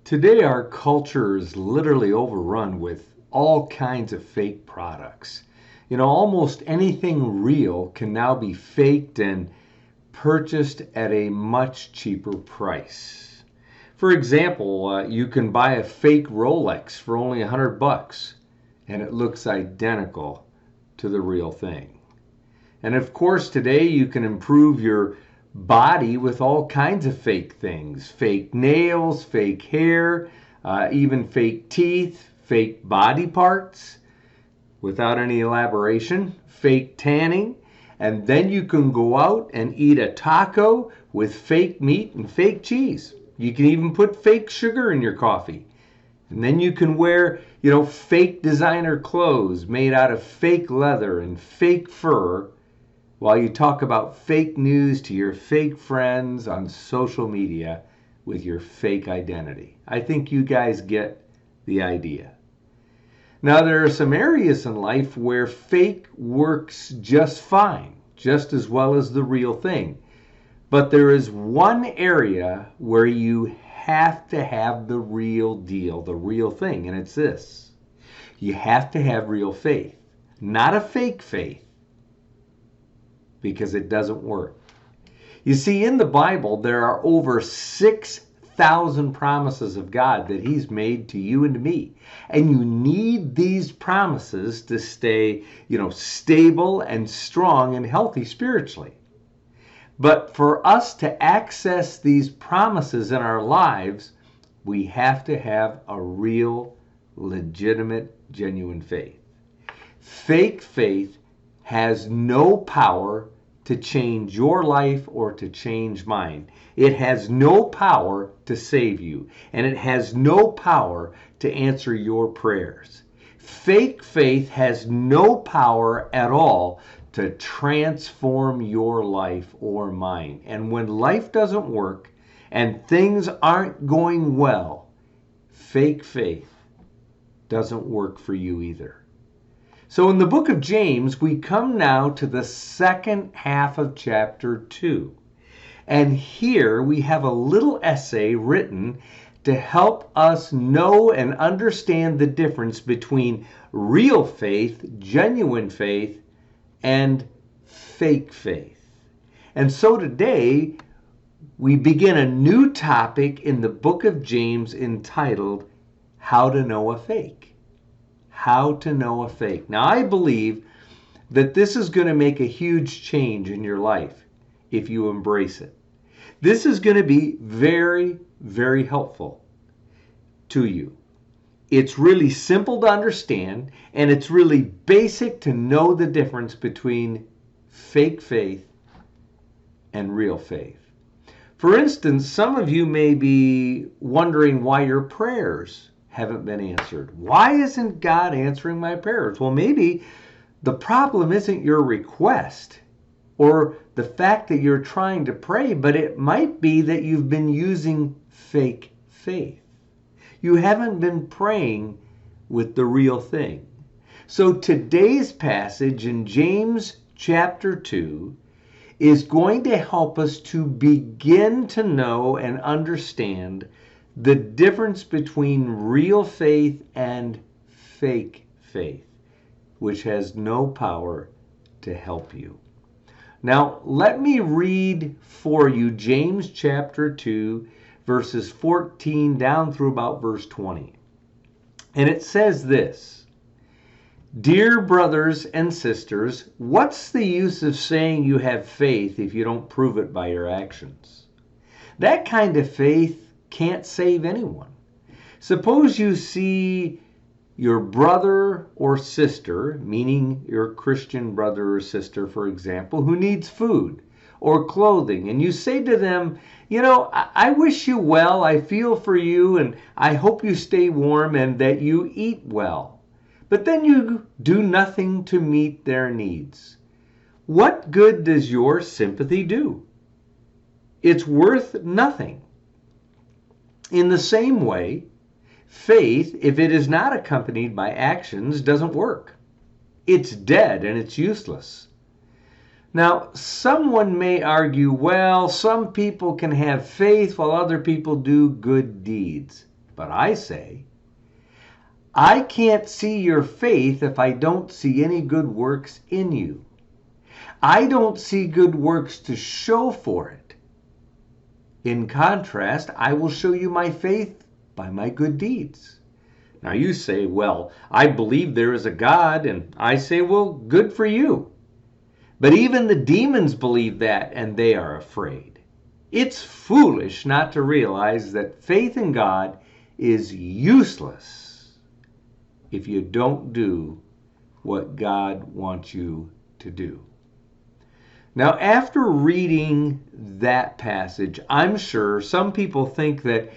Today, our culture is literally overrun with all kinds of fake products. Almost anything real can now be faked and purchased at a much cheaper price. For example, you can buy a fake Rolex for only $100 and it looks identical to the real thing. And of course, today you can improve your body with all kinds of fake things: fake nails, fake hair, even fake teeth, fake body parts without any elaboration, fake tanning. And then you can go out and eat a taco with fake meat and fake cheese. You can even put fake sugar in your coffee. And then you can wear, fake designer clothes made out of fake leather and fake fur while you talk about fake news to your fake friends on social media with your fake identity. I think you guys get the idea. Now, there are some areas in life where fake works just fine, just as well as the real thing. But there is one area where you have to have the real deal, the real thing, and it's this. You have to have real faith, not a fake faith, because it doesn't work. You see, in the Bible, there are over 6,000 promises of God that He's made to you and to me. And you need these promises to stay, stable and strong and healthy spiritually. But for us to access these promises in our lives, we have to have a real, legitimate, genuine faith. Fake faith has no power to change your life or to change mine. It has no power to save you, and it has no power to answer your prayers. Fake faith has no power at all to transform your life or mine. And when life doesn't work and things aren't going well, fake faith doesn't work for you either. So in the book of James, we come now to the second half of chapter 2. And here we have a little essay written to help us know and understand the difference between real faith, genuine faith, and fake faith. And so today, we begin a new topic in the book of James entitled, How to Know a Fake. How to know a fake. Now, I believe that this is going to make a huge change in your life if you embrace it. This is going to be very, very helpful to you. It's really simple to understand, and it's really basic to know the difference between fake faith and real faith. For instance, some of you may be wondering why your prayers haven't been answered. Why isn't God answering my prayers? Well, maybe the problem isn't your request or the fact that you're trying to pray, but it might be that you've been using fake faith. You haven't been praying with the real thing. So today's passage in James chapter 2 is going to help us to begin to know and understand the difference between real faith and fake faith, which has no power to help you. Now, let me read for you James chapter 2, verses 14 down through about verse 20. And it says this: Dear brothers and sisters, what's the use of saying you have faith if you don't prove it by your actions? That kind of faith can't save anyone. Suppose you see your brother or sister, meaning your Christian brother or sister, for example, who needs food or clothing, and you say to them, I wish you well, I feel for you, and I hope you stay warm and that you eat well. But then you do nothing to meet their needs. What good does your sympathy do? It's worth nothing. In the same way, faith, if it is not accompanied by actions, doesn't work. It's dead and it's useless. Now, someone may argue, well, some people can have faith while other people do good deeds. But I say, I can't see your faith if I don't see any good works in you. I don't see good works to show for it. In contrast, I will show you my faith by my good deeds. Now you say, well, I believe there is a God, and I say, well, good for you. But even the demons believe that, and they are afraid. It's foolish not to realize that faith in God is useless if you don't do what God wants you to do. Now, after reading that passage, I'm sure some people think that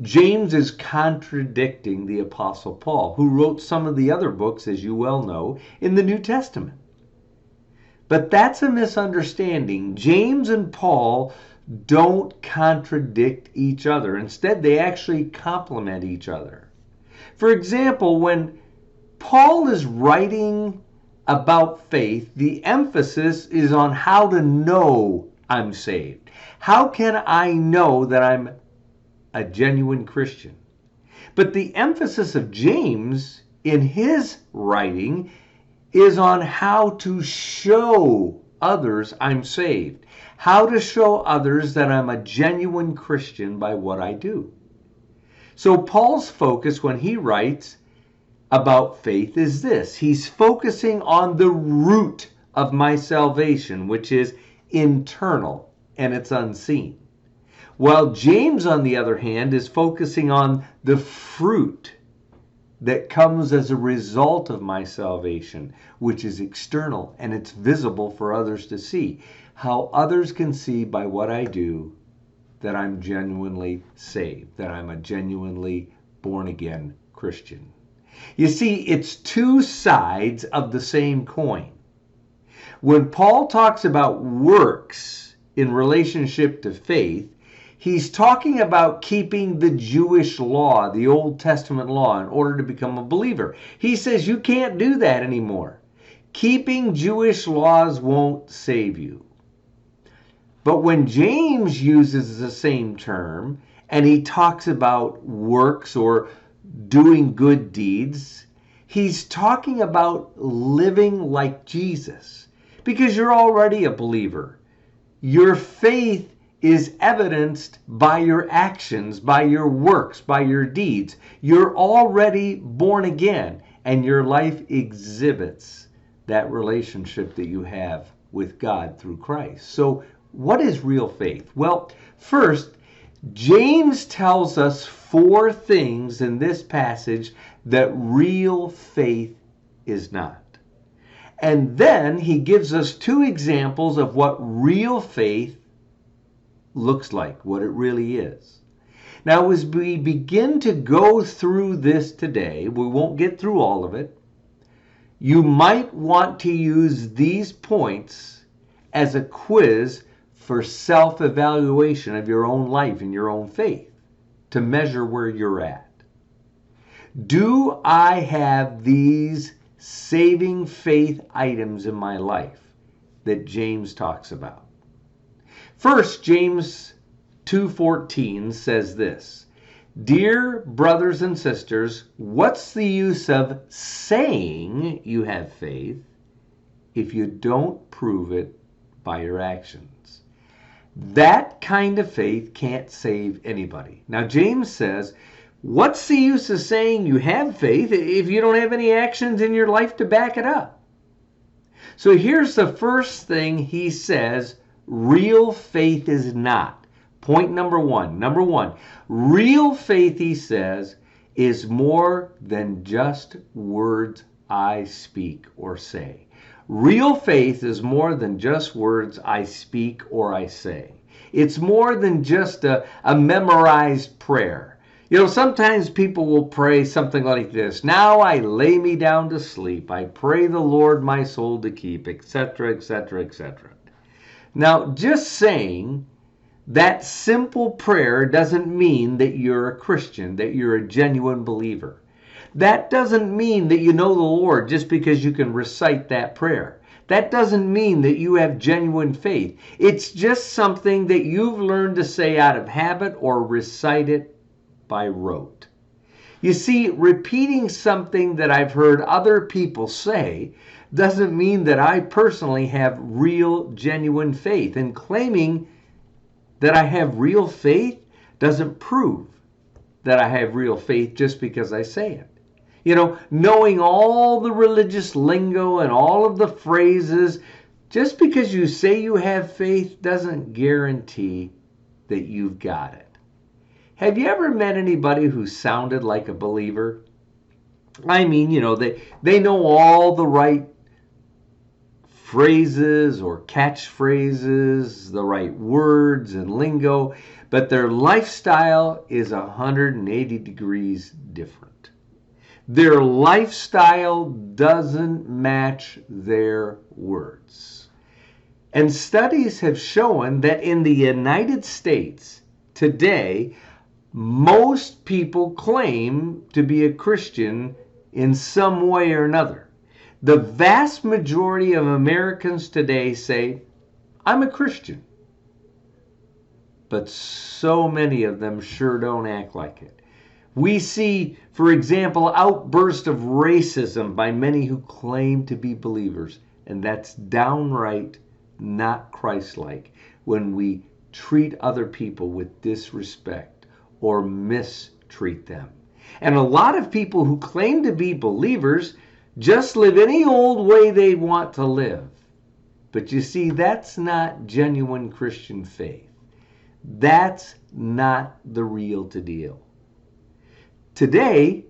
James is contradicting the Apostle Paul, who wrote some of the other books, as you well know, in the New Testament. But that's a misunderstanding. James and Paul don't contradict each other. Instead, they actually complement each other. For example, when Paul is writing about faith, the emphasis is on how to know I'm saved. How can I know that I'm a genuine Christian? But the emphasis of James in his writing is on how to show others I'm saved. How to show others that I'm a genuine Christian by what I do. So Paul's focus when he writes about faith is this. He's focusing on the root of my salvation, which is internal and it's unseen. While James, on the other hand, is focusing on the fruit that comes as a result of my salvation, which is external and it's visible for others to see. How others can see by what I do that I'm genuinely saved, that I'm a genuinely born-again Christian. You see, it's two sides of the same coin. When Paul talks about works in relationship to faith, he's talking about keeping the Jewish law, the Old Testament law, in order to become a believer. He says you can't do that anymore. Keeping Jewish laws won't save you. But when James uses the same term and he talks about works or doing good deeds, he's talking about living like Jesus. Because you're already a believer. Your faith is evidenced by your actions, by your works, by your deeds. You're already born again, and your life exhibits that relationship that you have with God through Christ. So what is real faith? Well, first, James tells us 4 things in this passage that real faith is not. And then he gives us 2 examples of what real faith looks like, what it really is. Now, as we begin to go through this today, we won't get through all of it. You might want to use these points as a quiz for self-evaluation of your own life and your own faith to measure where you're at. Do I have these saving faith items in my life that James talks about? First, James 2:14 says this, "Dear brothers and sisters, what's the use of saying you have faith if you don't prove it by your actions?" That kind of faith can't save anybody. Now, James says, what's the use of saying you have faith if you don't have any actions in your life to back it up? So here's the first thing he says real faith is not. Point number one. Number one, real faith, he says, is more than just words I speak or say. Real faith is more than just words I speak or I say. It's more than just a memorized prayer. You know, sometimes people will pray something like this, "Now I lay me down to sleep. I pray the Lord my soul to keep," etc., etc., etc. Now, just saying that simple prayer doesn't mean that you're a Christian, that you're a genuine believer. That doesn't mean that you know the Lord just because you can recite that prayer. That doesn't mean that you have genuine faith. It's just something that you've learned to say out of habit or recite it by rote. You see, repeating something that I've heard other people say doesn't mean that I personally have real, genuine faith. And claiming that I have real faith doesn't prove that I have real faith just because I say it. You know, knowing all the religious lingo and all of the phrases, just because you say you have faith doesn't guarantee that you've got it. Have you ever met anybody who sounded like a believer? I mean, you know, they know all the right phrases or catchphrases, the right words and lingo, but their lifestyle is 180 degrees different. Their lifestyle doesn't match their words. And studies have shown that in the United States today, most people claim to be a Christian in some way or another. The vast majority of Americans today say, I'm a Christian. But so many of them sure don't act like it. We see, for example, outbursts of racism by many who claim to be believers, and that's downright not Christ-like when we treat other people with disrespect or mistreat them. And a lot of people who claim to be believers just live any old way they want to live. But you see, that's not genuine Christian faith. That's not the real deal. Today,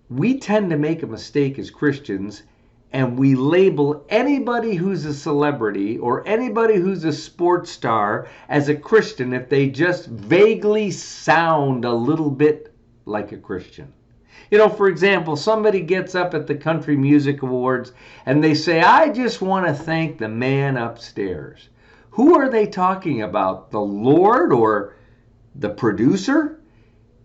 we tend to make a mistake as Christians, and we label anybody who's a celebrity or anybody who's a sports star as a Christian if they just vaguely sound a little bit like a Christian. You know, for example, somebody gets up at the Country Music Awards and they say, I just want to thank the man upstairs. Who are they talking about? The Lord or the producer?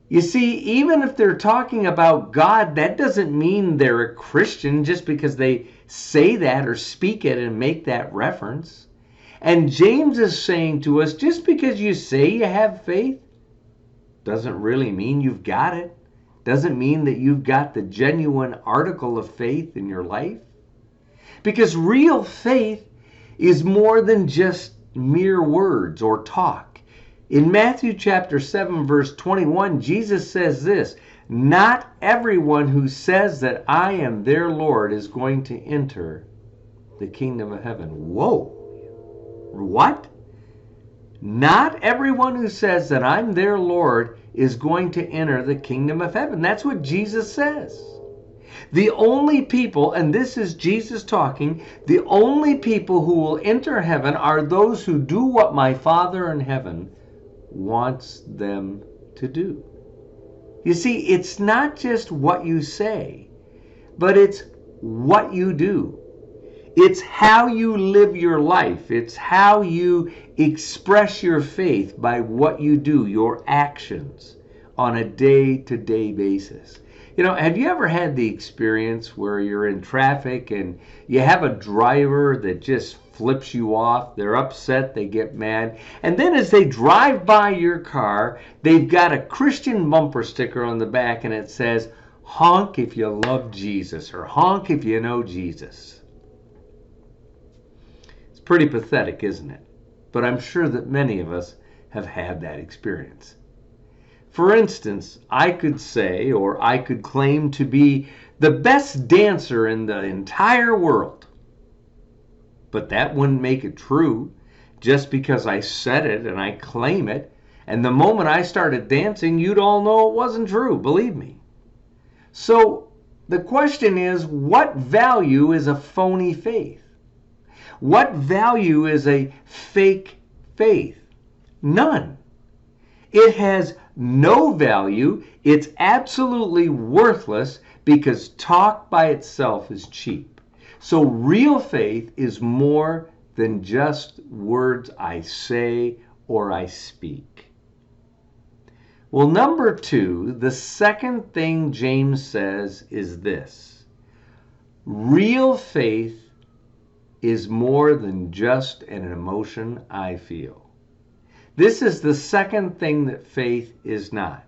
You see, even if they're talking about God, that doesn't mean they're a Christian just because they say that or speak it and make that reference. And James is saying to us, just because you say you have faith doesn't really mean you've got it. Doesn't mean that you've got the genuine article of faith in your life. Because real faith is more than just mere words or talk. In Matthew chapter 7, verse 21, Jesus says this, not everyone who says that I am their Lord is going to enter the kingdom of heaven. Whoa! What? Not everyone who says that I'm their Lord is going to enter the kingdom of heaven. That's what Jesus says. The only people, and this is Jesus talking, the only people who will enter heaven are those who do what my Father in heaven wants them to do. You see, it's not just what you say, but it's what you do. It's how you live your life. It's how you express your faith by what you do, your actions on a day-to-day basis. You know, have you ever had the experience where you're in traffic and you have a driver that just flips you off? They're upset, they get mad, and then as they drive by your car, they've got a Christian bumper sticker on the back and it says, honk if you love Jesus, or honk if you know Jesus. Pretty pathetic, isn't it? But I'm sure that many of us have had that experience. For instance, I could say, or I could claim to be the best dancer in the entire world. But that wouldn't make it true just because I said it and I claim it. And the moment I started dancing, you'd all know it wasn't true, believe me. So the question is, what value is a phony faith? What value is a fake faith? None. It has no value. It's absolutely worthless because talk by itself is cheap. So real faith is more than just words I say or I speak. Well, number two, the second thing James says is this. Real faith is more than just an emotion I feel. This is the second thing that faith is not.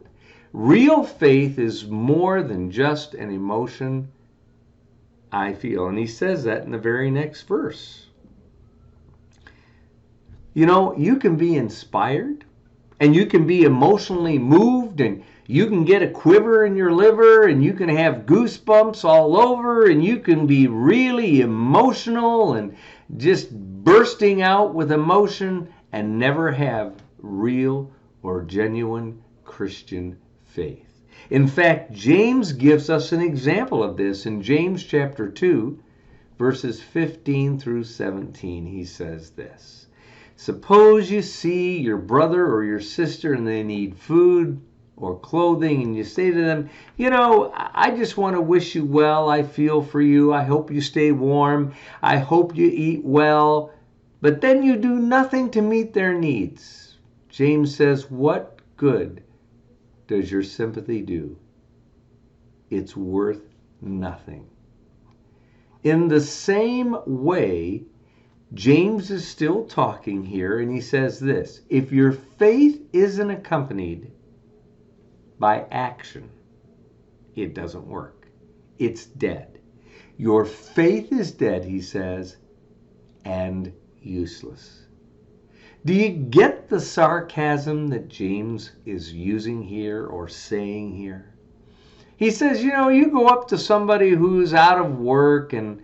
Real faith is more than just an emotion I feel. And he says that in the very next verse. You know, you can be inspired and you can be emotionally moved and you can get a quiver in your liver and you can have goosebumps all over and you can be really emotional and just bursting out with emotion and never have real or genuine Christian faith. In fact, James gives us an example of this in James chapter 2, verses 15 through 17. He says this: suppose you see your brother or your sister and they need food or clothing, and you say to them, you know, I just want to wish you well. I feel for you. I hope you stay warm. I hope you eat well. But then you do nothing to meet their needs. James says, what good does your sympathy do? It's worth nothing. In the same way, James is still talking here, and he says this: if your faith isn't accompanied by action, it doesn't work. It's dead. Your faith is dead, he says, and useless. Do you get the sarcasm that James is using here or saying here? He says, you know, you go up to somebody who's out of work and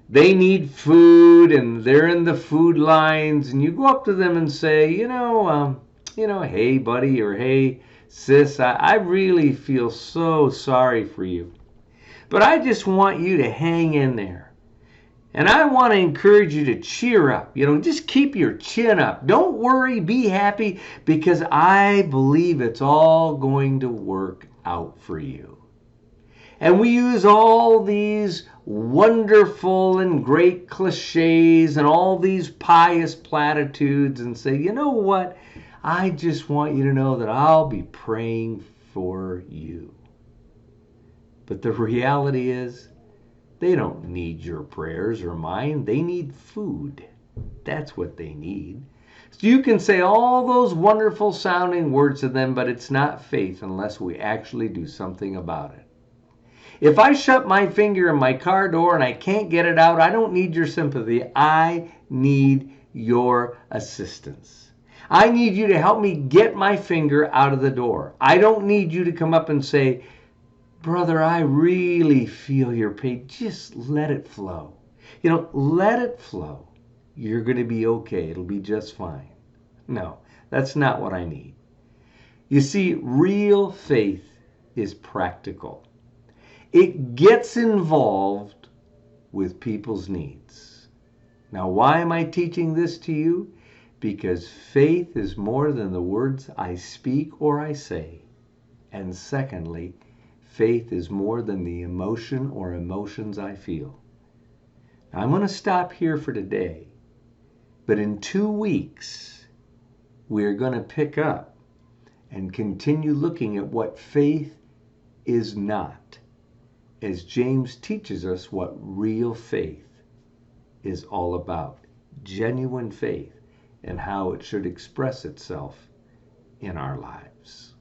they need food and they're in the food lines, and you go up to them and say, hey buddy, or hey sis, I really feel so sorry for you. But I just want you to hang in there. And I want to encourage you to cheer up. Just keep your chin up. Don't worry, be happy, because I believe it's all going to work out for you. And we use all these wonderful and great cliches and all these pious platitudes and say, you know what? I just want you to know that I'll be praying for you. But the reality is, they don't need your prayers or mine. They need food. That's what they need. So you can say all those wonderful sounding words to them, but it's not faith unless we actually do something about it. If I shut my finger in my car door and I can't get it out, I don't need your sympathy. I need your assistance. I need you to help me get my finger out of the door. I don't need you to come up and say, brother, I really feel your pain. Just let it flow. Let it flow. You're going to be okay. It'll be just fine. No, that's not what I need. You see, real faith is practical. It gets involved with people's needs. Now, why am I teaching this to you? Because faith is more than the words I speak or I say. And secondly, faith is more than the emotion or emotions I feel. Now, I'm going to stop here for today, but in 2 weeks, we're going to pick up and continue looking at what faith is not, as James teaches us what real faith is all about, genuine faith, and how it should express itself in our lives.